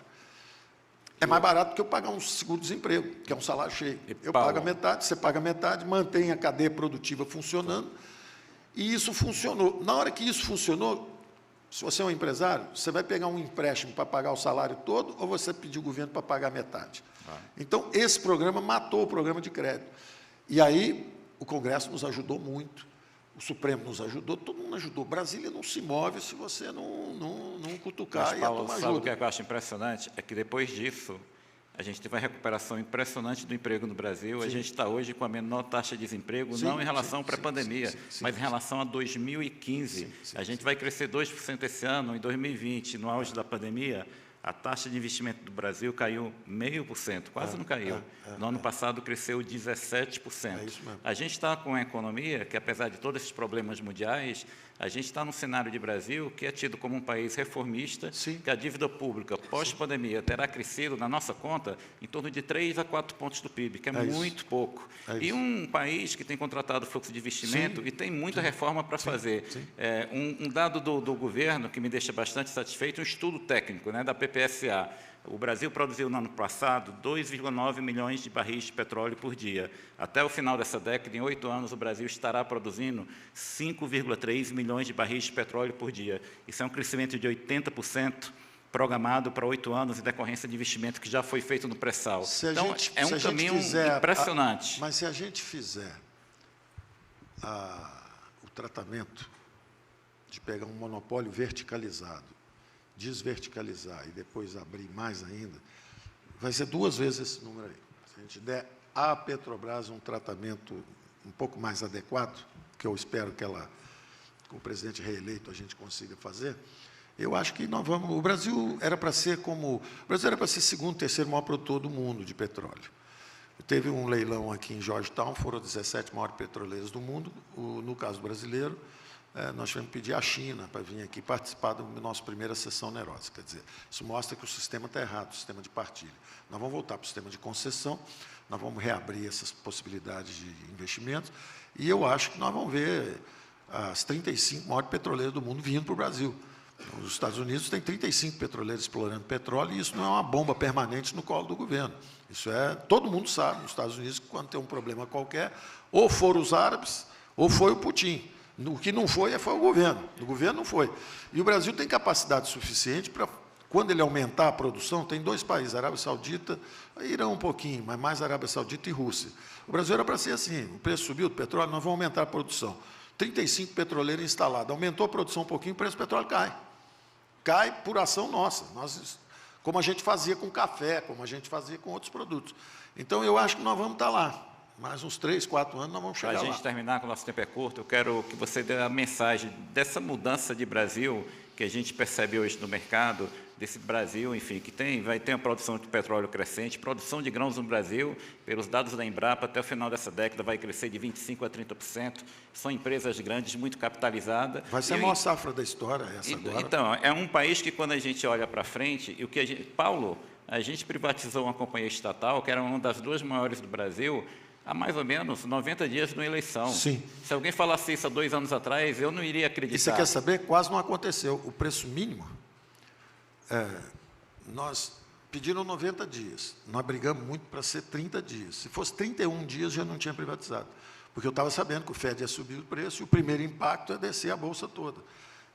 É mais barato do que eu pagar um seguro-desemprego, que é um salário cheio. Eu pago a metade, você paga a metade, mantém a cadeia produtiva funcionando, e isso funcionou. Na hora que isso funcionou, se você é um empresário, você vai pegar um empréstimo para pagar o salário todo ou você pedir o governo para pagar metade? Então, esse programa matou o programa de crédito. E aí, o Congresso nos ajudou muito, o Supremo nos ajudou, todo mundo ajudou. Brasília não se move se você não cutucar. Mas, Paulo, sabe o que eu acho impressionante? É que depois disso, a gente teve uma recuperação impressionante do emprego no Brasil. Sim. A gente está hoje com a menor taxa de desemprego, sim, não em relação à pré-pandemia, mas em relação a 2015. A gente vai crescer 2% esse ano, em 2020, no auge da pandemia, A taxa de investimento do Brasil caiu 0,5%, quase não caiu. No ano passado cresceu 17%. É isso mesmo. A gente está com uma economia que, apesar de todos esses problemas mundiais, a gente está num cenário de Brasil que é tido como um país reformista, Sim. que a dívida pública pós-pandemia terá crescido na nossa conta em torno de 3 a 4 pontos do PIB, que é muito pouco. E um país que tem contratado fluxo de investimento e tem muita reforma para fazer. Um dado do governo que me deixa bastante satisfeito, um estudo técnico, né, da PPSA. O Brasil produziu, no ano passado, 2,9 milhões de barris de petróleo por dia. Até o final dessa década, em 8 anos, o Brasil estará produzindo 5,3 milhões de barris de petróleo por dia. Isso é um crescimento de 80%, programado para 8 anos, em decorrência de investimento que já foi feito no pré-sal. Então, é um caminho impressionante. Mas se a gente fizer o tratamento de pegar um monopólio verticalizado, desverticalizar e depois abrir mais ainda, vai ser 2 vezes esse número aí. Se a gente der à Petrobras um tratamento um pouco mais adequado, que eu espero que com o presidente reeleito a gente consiga fazer, eu acho que nós vamos... O Brasil era para ser segundo, terceiro maior produtor do mundo de petróleo. Teve um leilão aqui em Georgetown, foram 17 maiores petroleiras do mundo. No caso brasileiro, nós tivemos que pedir à China para vir aqui participar da nossa primeira sessão onerosa. Quer dizer, isso mostra que o sistema está errado, o sistema de partilha. Nós vamos voltar para o sistema de concessão, nós vamos reabrir essas possibilidades de investimentos, e eu acho que nós vamos ver as 35 maiores petroleiras do mundo vindo para o Brasil. Os Estados Unidos têm 35 petroleiros explorando petróleo, e isso não é uma bomba permanente no colo do governo. Isso todo mundo sabe, nos Estados Unidos, que quando tem um problema qualquer, ou foram os árabes, ou foi o Putin. O que não foi o governo. O governo não foi. E o Brasil tem capacidade suficiente para, quando ele aumentar a produção, tem 2 países, Arábia Saudita, Irã um pouquinho, mas mais Arábia Saudita e Rússia. O Brasil era para ser assim, o preço subiu do petróleo, nós vamos aumentar a produção. 35 petroleiros instalados, aumentou a produção um pouquinho, o preço do petróleo cai. Cai por ação nossa, como a gente fazia com café, como a gente fazia com outros produtos. Então, eu acho que nós vamos estar lá. Mais uns 3, 4 anos nós vamos chegar lá. Para a gente terminar, que o nosso tempo é curto, eu quero que você dê a mensagem dessa mudança de Brasil que a gente percebe hoje no mercado, desse Brasil, enfim, que vai ter uma produção de petróleo crescente, produção de grãos no Brasil, pelos dados da Embrapa, até o final dessa década vai crescer de 25% a 30%. São empresas grandes, muito capitalizadas. Vai ser a maior safra da história essa agora. Então, é um país que, quando a gente olha para frente, e o que Paulo, a gente privatizou uma companhia estatal, que era uma das 2 maiores do Brasil, há mais ou menos 90 dias de uma eleição. Sim. Se alguém falasse isso há 2 anos atrás, eu não iria acreditar. E você quer saber? Quase não aconteceu. O preço mínimo, nós pediram 90 dias. Nós brigamos muito para ser 30 dias. Se fosse 31 dias, já não tinha privatizado. Porque eu estava sabendo que o FED ia subir o preço e o primeiro impacto é descer a bolsa toda.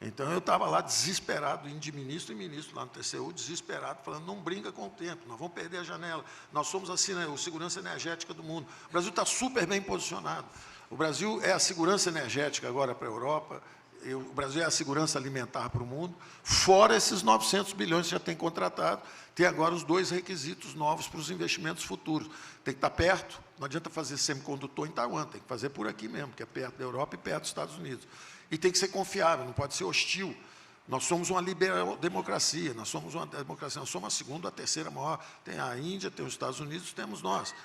Então, eu estava lá desesperado, indo de ministro em ministro, lá no TCU, desesperado, falando, não brinca com o tempo, nós vamos perder a janela, nós somos a segurança energética do mundo. O Brasil está super bem posicionado. O Brasil é a segurança energética agora para a Europa, o Brasil é a segurança alimentar para o mundo, fora esses 900 bilhões que já tem contratado, tem agora os 2 requisitos novos para os investimentos futuros. Tem que estar perto, não adianta fazer semicondutor em Taiwan, tem que fazer por aqui mesmo, que é perto da Europa e perto dos Estados Unidos. E tem que ser confiável, não pode ser hostil. Nós somos uma liberal democracia, nós somos a segunda, a terceira maior. Tem a Índia, tem os Estados Unidos, temos nós.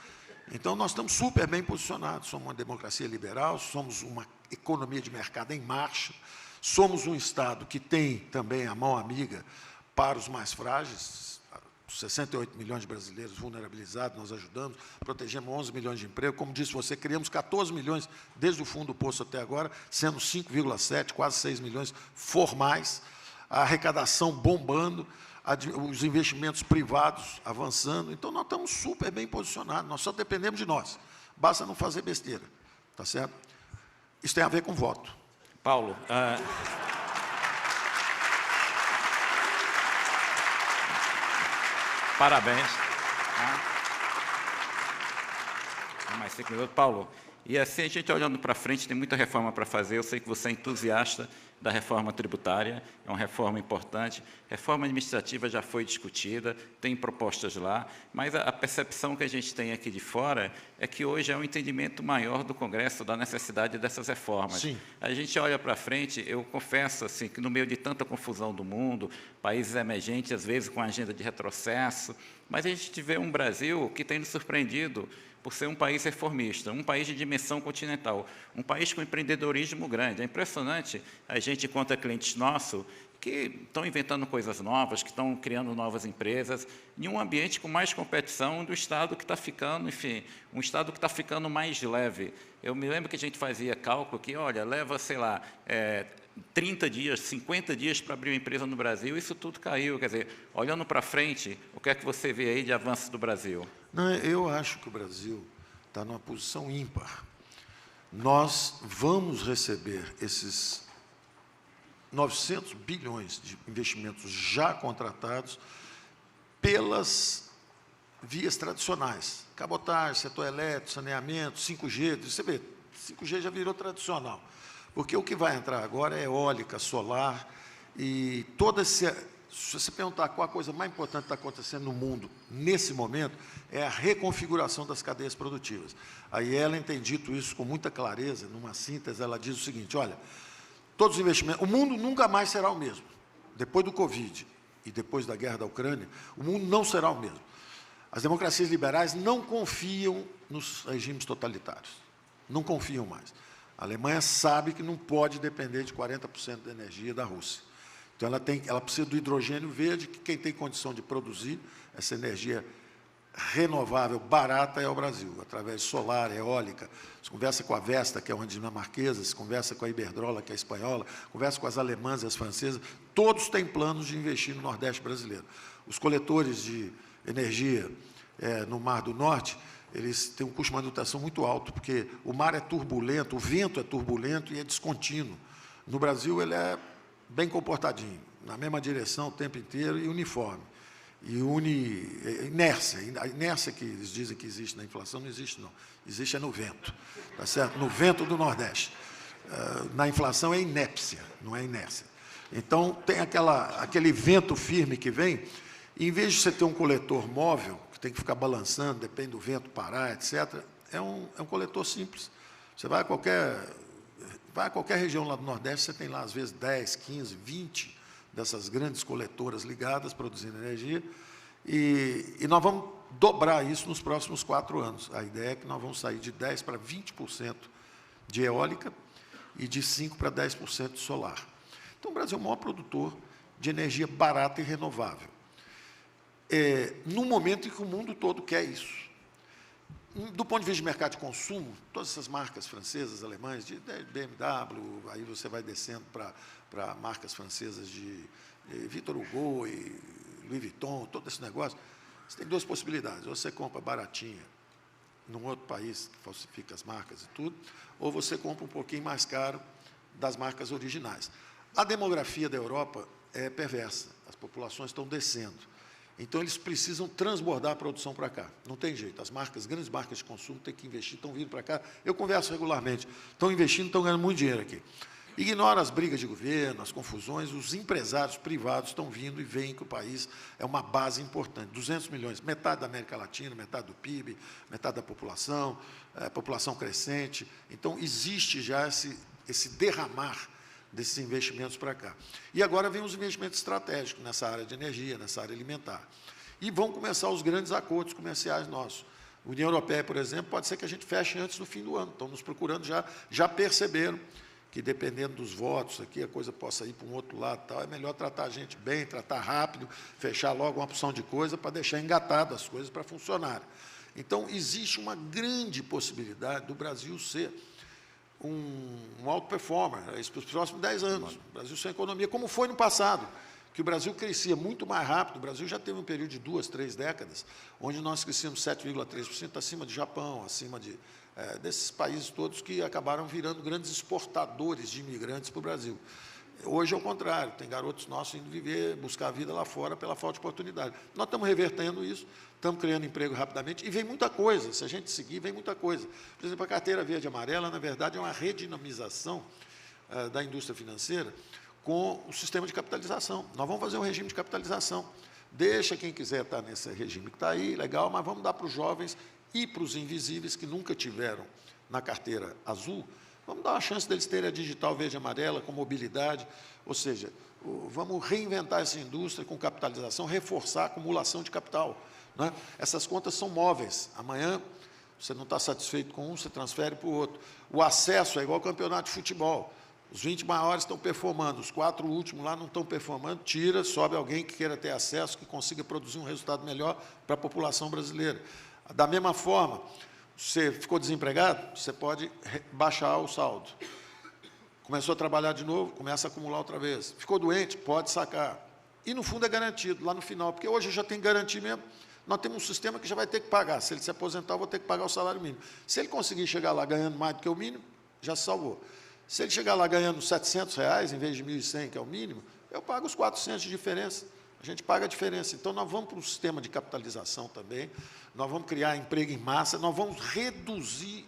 Então, nós estamos super bem posicionados, somos uma democracia liberal, somos uma economia de mercado em marcha, somos um Estado que tem também a mão amiga para os mais frágeis, 68 milhões de brasileiros vulnerabilizados, nós ajudamos, protegemos 11 milhões de empregos. Como disse você, criamos 14 milhões desde o fundo do poço até agora, sendo 5,7, quase 6 milhões formais, a arrecadação bombando, os investimentos privados avançando. Então, nós estamos super bem posicionados, nós só dependemos de nós. Basta não fazer besteira, tá certo? Isso tem a ver com voto. Paulo, parabéns. Mais 5 minutos. Paulo, E assim, a gente olhando para frente, tem muita reforma para fazer. Eu sei que você é entusiasta da reforma tributária, é uma reforma importante. Reforma administrativa já foi discutida, tem propostas lá, mas a percepção que a gente tem aqui de fora é que hoje é um entendimento maior do Congresso da necessidade dessas reformas. Sim. A gente olha para frente, eu confesso assim, que no meio de tanta confusão do mundo, países emergentes, às vezes com agenda de retrocesso, mas a gente vê um Brasil que tem nos surpreendido por ser um país reformista, um país de dimensão continental, um país com empreendedorismo grande. É impressionante, a gente encontra clientes nossos que estão inventando coisas novas, que estão criando novas empresas, em um ambiente com mais competição do Estado que está ficando, enfim, um Estado que está ficando mais leve. Eu me lembro que a gente fazia cálculo que, olha, leva, sei lá, 30 dias, 50 dias para abrir uma empresa no Brasil, isso tudo caiu. Quer dizer, olhando para frente, o que é que você vê aí de avanço do Brasil? Não, eu acho que o Brasil está numa posição ímpar. Nós vamos receber esses 900 bilhões de investimentos já contratados pelas vias tradicionais. Cabotagem, setor elétrico, saneamento, 5G. Você vê, 5G já virou tradicional. Porque o que vai entrar agora é eólica, solar e toda essa... Se você perguntar qual a coisa mais importante que está acontecendo no mundo, nesse momento, é a reconfiguração das cadeias produtivas. A Yellen tem dito isso com muita clareza, numa síntese, ela diz o seguinte, olha, todos os investimentos, o mundo nunca mais será o mesmo. Depois do Covid e depois da guerra da Ucrânia, o mundo não será o mesmo. As democracias liberais não confiam nos regimes totalitários, não confiam mais. A Alemanha sabe que não pode depender de 40% da energia da Rússia. Então, ela precisa do hidrogênio verde, que quem tem condição de produzir essa energia renovável, barata, é o Brasil, através de solar, eólica. Se conversa com a Vesta, que é uma dinamarquesa, se conversa com a Iberdrola, que é espanhola, conversa com as alemãs e as francesas, todos têm planos de investir no Nordeste brasileiro. Os coletores de energia no Mar do Norte, eles têm um custo de manutenção muito alto, porque o mar é turbulento, o vento é turbulento e é descontínuo. No Brasil, ele é bem comportadinho, na mesma direção o tempo inteiro e uniforme. E inércia. A inércia que eles dizem que existe na inflação não existe, não. Existe no vento, tá certo? No vento do Nordeste. Na inflação é inépcia, não é inércia. Então, tem aquele vento firme que vem, e em vez de você ter um coletor móvel, que tem que ficar balançando, depende do vento parar, etc., é um coletor simples. Você vai a qualquer região lá do Nordeste, você tem lá, às vezes, 10, 15, 20 dessas grandes coletoras ligadas, produzindo energia, e nós vamos dobrar isso nos próximos 4 anos. A ideia é que nós vamos sair de 10% para 20% de eólica e de 5% para 10% de solar. Então, o Brasil é o maior produtor de energia barata e renovável. No momento em que o mundo todo quer isso. Do ponto de vista de mercado de consumo, todas essas marcas francesas, alemãs, de BMW, aí você vai descendo para marcas francesas de Victor Hugo e Louis Vuitton, todo esse negócio, você tem 2 possibilidades. Ou você compra baratinha num outro país que falsifica as marcas e tudo, ou você compra um pouquinho mais caro das marcas originais. A demografia da Europa é perversa, as populações estão descendo. Então, eles precisam transbordar a produção para cá. Não tem jeito. As grandes marcas de consumo têm que investir, estão vindo para cá. Eu converso regularmente. Estão investindo, estão ganhando muito dinheiro aqui. Ignora as brigas de governo, as confusões, os empresários privados estão vindo e veem que o país é uma base importante. 200 milhões, metade da América Latina, metade do PIB, metade da população, população crescente. Então, existe já esse derramar desses investimentos para cá. E agora vem os investimentos estratégicos nessa área de energia, nessa área alimentar. E vão começar os grandes acordos comerciais nossos. A União Europeia, por exemplo, pode ser que a gente feche antes do fim do ano. Estão nos procurando, já perceberam que, dependendo dos votos aqui, a coisa possa ir para um outro lado. Tal. É melhor tratar a gente bem, tratar rápido, fechar logo uma porção de coisa para deixar engatado as coisas para funcionarem. Então, existe uma grande possibilidade do Brasil ser um alto performer para os próximos 10 anos. O Brasil sem economia, como foi no passado, que o Brasil crescia muito mais rápido. O Brasil já teve um período de 2, 3 décadas, onde nós crescemos 7,3% acima de Japão, acima desses países todos que acabaram virando grandes exportadores de imigrantes para o Brasil. Hoje é o contrário, tem garotos nossos indo viver, buscar a vida lá fora pela falta de oportunidade. Nós estamos revertendo isso, estamos criando emprego rapidamente, e vem muita coisa, se a gente seguir, vem muita coisa. Por exemplo, a carteira verde e amarela, na verdade, é uma redinamização da indústria financeira com o sistema de capitalização. Nós vamos fazer um regime de capitalização. Deixa quem quiser estar nesse regime que está aí, legal, mas vamos dar para os jovens e para os invisíveis que nunca tiveram na carteira azul, vamos dar uma chance deles terem a digital verde e amarela, com mobilidade, ou seja, vamos reinventar essa indústria com capitalização, reforçar a acumulação de capital. Né? Essas contas são móveis. Amanhã, você não está satisfeito com um, você transfere para o outro. O acesso é igual ao campeonato de futebol. Os 20 maiores estão performando, os 4 últimos lá não estão performando, tira, sobe alguém que queira ter acesso, que consiga produzir um resultado melhor para a população brasileira. Da mesma forma, você ficou desempregado, você pode baixar o saldo. Começou a trabalhar de novo, começa a acumular outra vez. Ficou doente, pode sacar. E, no fundo, é garantido, lá no final, porque hoje já tem garantia mesmo. Nós temos um sistema que já vai ter que pagar. Se ele se aposentar, eu vou ter que pagar o salário mínimo. Se ele conseguir chegar lá ganhando mais do que o mínimo, já se salvou. Se ele chegar lá ganhando R$700, em vez de 1.100, que é o mínimo, eu pago os 400 de diferença. A gente paga a diferença. Então, nós vamos para um sistema de capitalização também, nós vamos criar emprego em massa, nós vamos reduzir,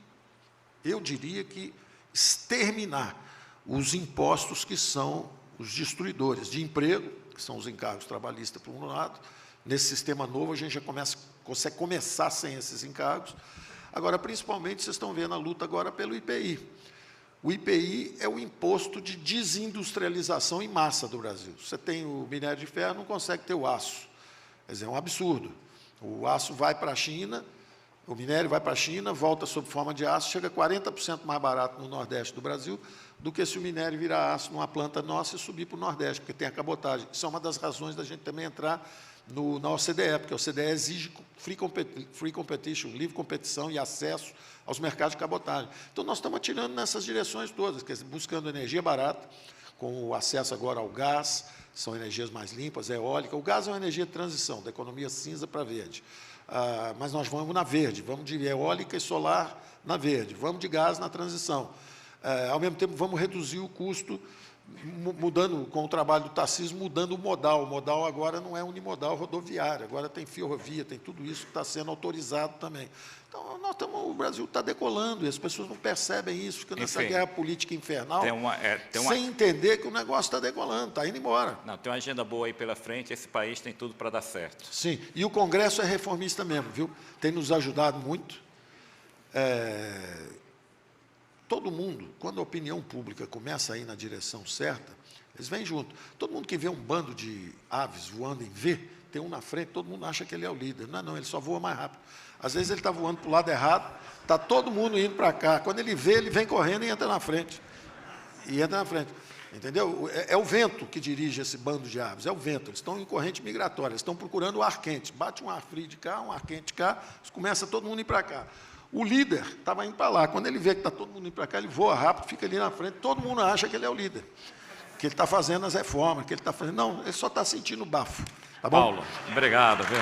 eu diria que exterminar os impostos que são os destruidores de emprego, que são os encargos trabalhistas, por um lado. Nesse sistema novo, a gente já consegue começar sem esses encargos. Agora, principalmente, vocês estão vendo a luta agora pelo IPI. O IPI é o imposto de desindustrialização em massa do Brasil. Você tem o minério de ferro, não consegue ter o aço. Quer dizer, é um absurdo. O aço vai para a China, o minério vai para a China, volta sob forma de aço, chega 40% mais barato no Nordeste do Brasil do que se o minério virar aço numa planta nossa e subir para o Nordeste, porque tem a cabotagem. Isso é uma das razões da gente também entrar na OCDE, porque a OCDE exige free competition, livre competição e acesso aos mercados de cabotagem. Então, nós estamos atirando nessas direções todas, quer dizer, buscando energia barata, com o acesso agora ao gás, são energias mais limpas, eólica. O gás é uma energia de transição, da economia cinza para verde. Mas nós vamos na verde, vamos de eólica e solar na verde, vamos de gás na transição. Ao mesmo tempo, vamos reduzir o custo, mudando, com o trabalho do Tarcísio, mudando o modal. O modal agora não é unimodal rodoviário, agora tem ferrovia, tem tudo isso que está sendo autorizado também. Então, o Brasil está decolando, e as pessoas não percebem isso, ficam nessa guerra política infernal, sem entender que o negócio está decolando, está indo embora. Não, tem uma agenda boa aí pela frente, esse país tem tudo para dar certo. Sim, e o Congresso é reformista mesmo, viu? Tem nos ajudado muito. Todo mundo, quando a opinião pública começa a ir na direção certa, eles vêm junto. Todo mundo que vê um bando de aves voando em V, tem um na frente, todo mundo acha que ele é o líder. Não, ele só voa mais rápido. Às vezes ele está voando para o lado errado, está todo mundo indo para cá. Quando ele vê, ele vem correndo e entra na frente. Entendeu? É o vento que dirige esse bando de aves, é o vento. Eles estão em corrente migratória, eles estão procurando o ar quente. Bate um ar frio de cá, um ar quente de cá, começa todo mundo a ir para cá. O líder estava indo para lá. Quando ele vê que está todo mundo indo para cá, ele voa rápido, fica ali na frente, todo mundo acha que ele é o líder, que ele está fazendo as reformas, que ele está fazendo... Não, ele só está sentindo bafo. Tá bom? Paulo, obrigado. Viu?